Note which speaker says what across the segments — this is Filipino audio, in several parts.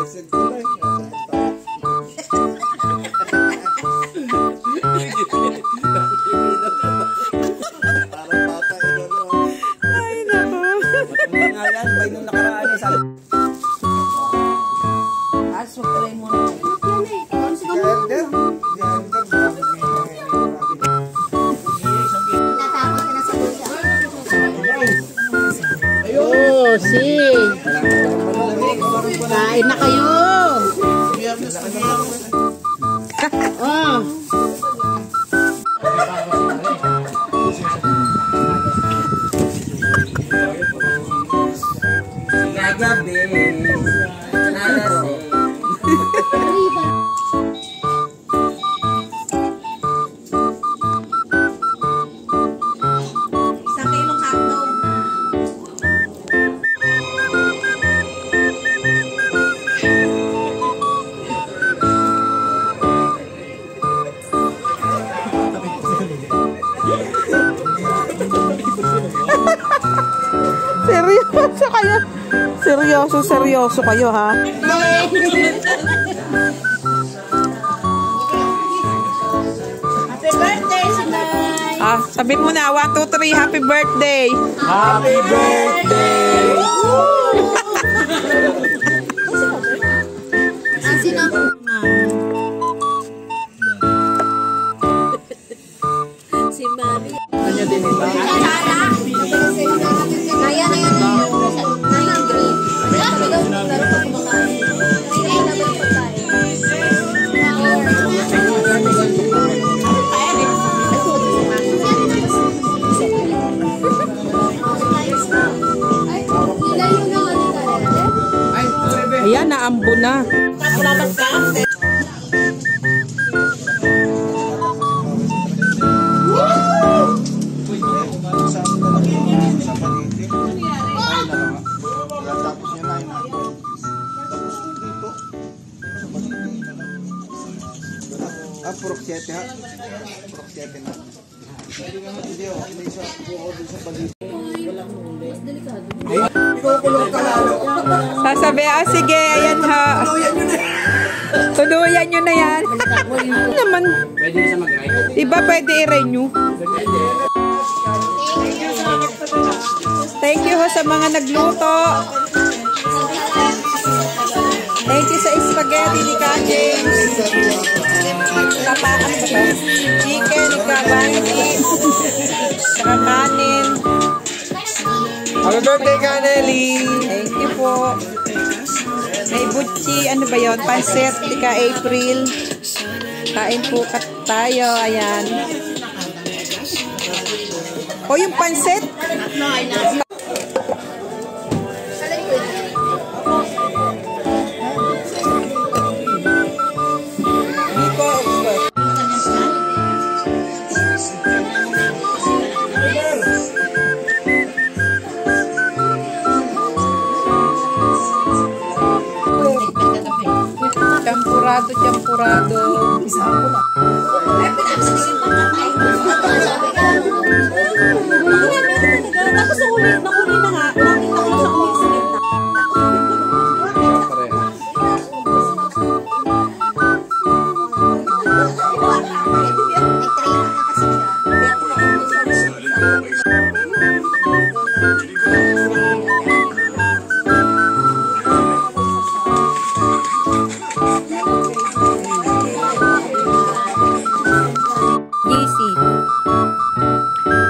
Speaker 1: Ay, naku. Nga yan, bay nung nakaraan eh, sabi.
Speaker 2: Subtray mo na. Ayun, si. Kain na kayo. Oh.
Speaker 1: Gagabi. Nalasing.
Speaker 3: Seryoso kayo. Seryoso kayo, ha?
Speaker 2: Happy birthday, Sinay!
Speaker 3: Ah, sabihin mo na, 1, 2, 3, happy birthday!
Speaker 1: Happy birthday!
Speaker 2: Sino? Si Mami.
Speaker 1: Ano din ito?
Speaker 2: Kaya na yun yung green. Kaya daw laro pag kumakain. Kaya na ba yung pagkain?
Speaker 3: Ayan, naambo na.
Speaker 2: Kapulabat ka?
Speaker 1: Purok 7 ha? Purok 7 na. Pwede ka nga hindi o. May isa po ako sa paligid.
Speaker 2: Mas delikado.
Speaker 1: Kukulong ka lalo.
Speaker 3: Sasabi, sige, ayan ha. Tuluyan nyo na yan. Ano naman?
Speaker 1: Pwede na siya mag-ride?
Speaker 3: Diba pwede i-renew? Thank you ho sa mga nagluto. Thank you sa spaghetti ni Ka James. Tapaan ba ito? Chicken, ikabandi. Saka kanin.
Speaker 1: Happy birthday ka, Nelly!
Speaker 3: Thank you po. May butchi, ano ba yun? Pansit, ika April. Kain po tayo, ayan. O yung pansit? Champurado.
Speaker 2: Tapos nahuli na nga. Nakita ko sa ulit sa gitna.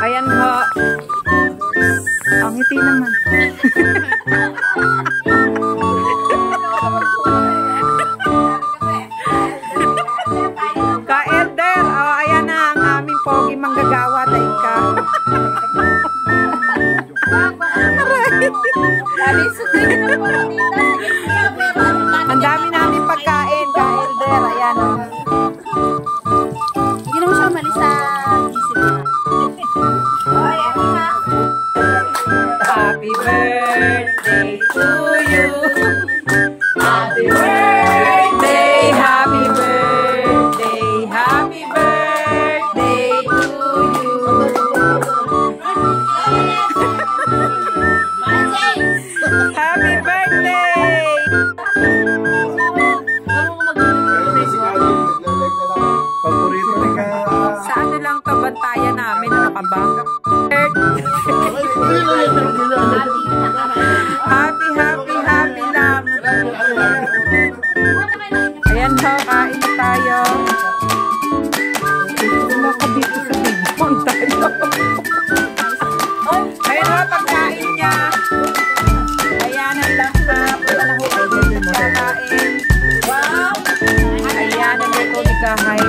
Speaker 3: Ayan ho. Ang ngiti naman. Ka-elder, ayan na ang aming pogi manggagawa dahil ka. Ang dami namin pagkain, ka-elder. Ayan o.
Speaker 2: Hindi naman siya umalis sa isip na.
Speaker 3: Happy birthday to you. Happy birthday, happy birthday, happy birthday to you. Happy birthday. ba? Happy lang. Ayan ho, kain na tayo. Wala ka dito sa bigpong tayo. Ayan ho, pagkain niya. Ayan ang lahat. Punta na ho kayo dito sa kain. Wow! Ayan ang luto ni Kahay.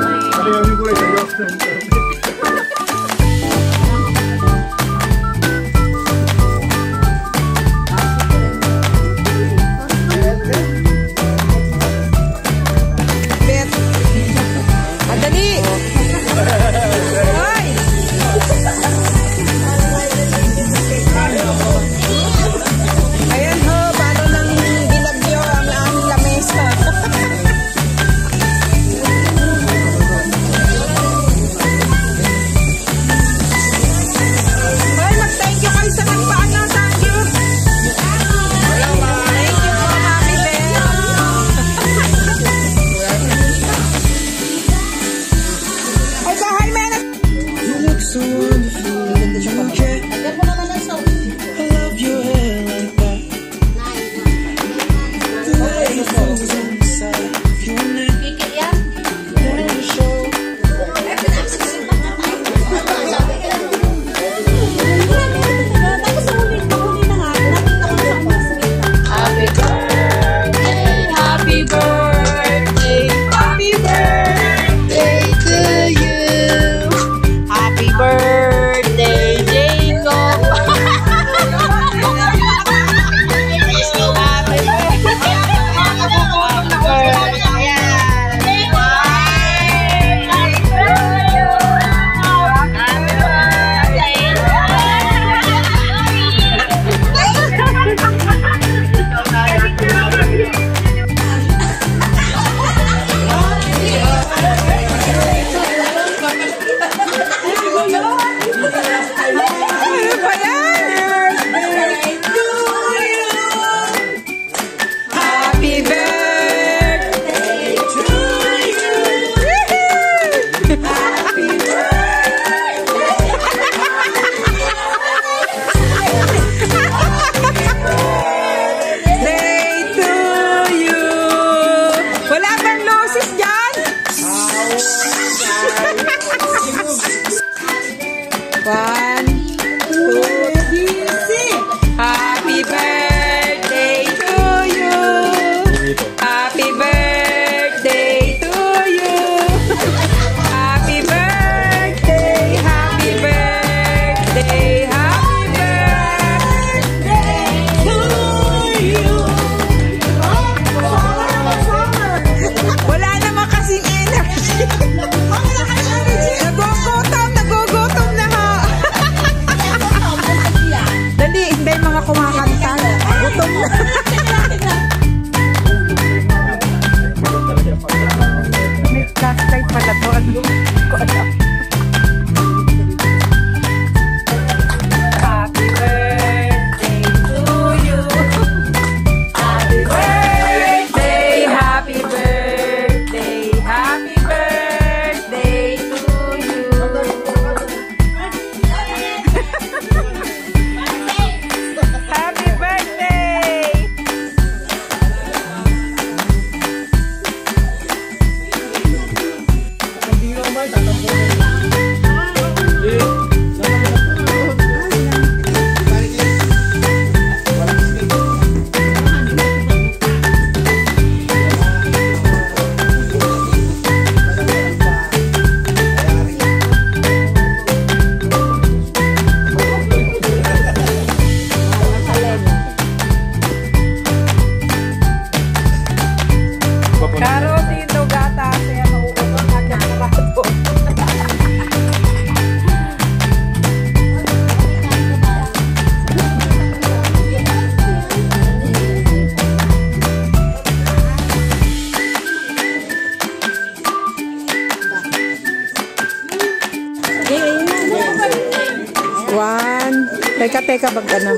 Speaker 3: Teka, bag ano.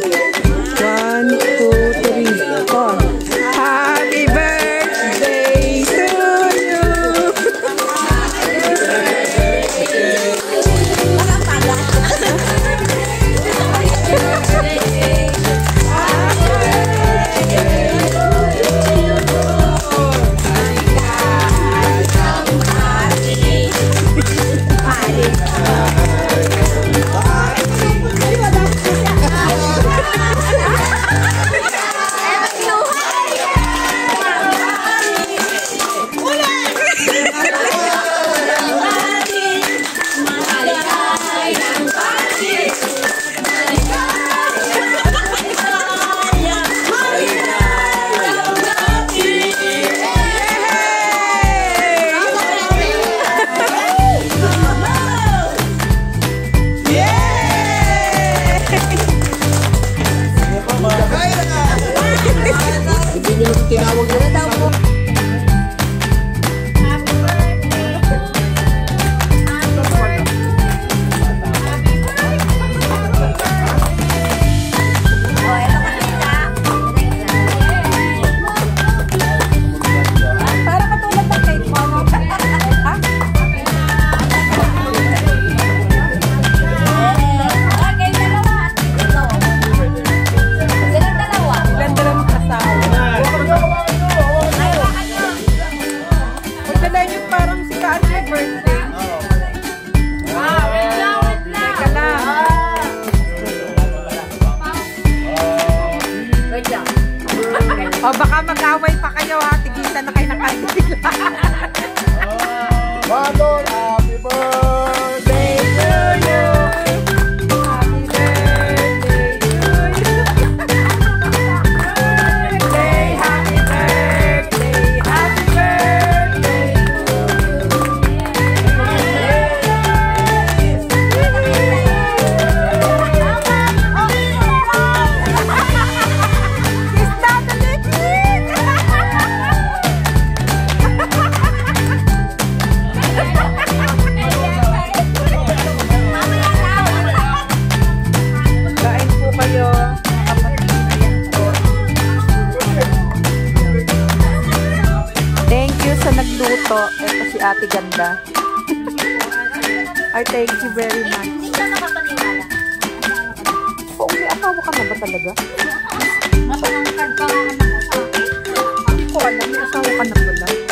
Speaker 3: 1, 2, 3, 4. Happy birthday to you! Happy birthday! Ito si Ate Ganda. Ay, thank you very much.
Speaker 2: Hindi siya nakapaniwala.
Speaker 3: Oo, may asawa ka na ba talaga?
Speaker 2: Matalangkad pa nga naman sa akin.
Speaker 3: Oo, may asawa ka na pala.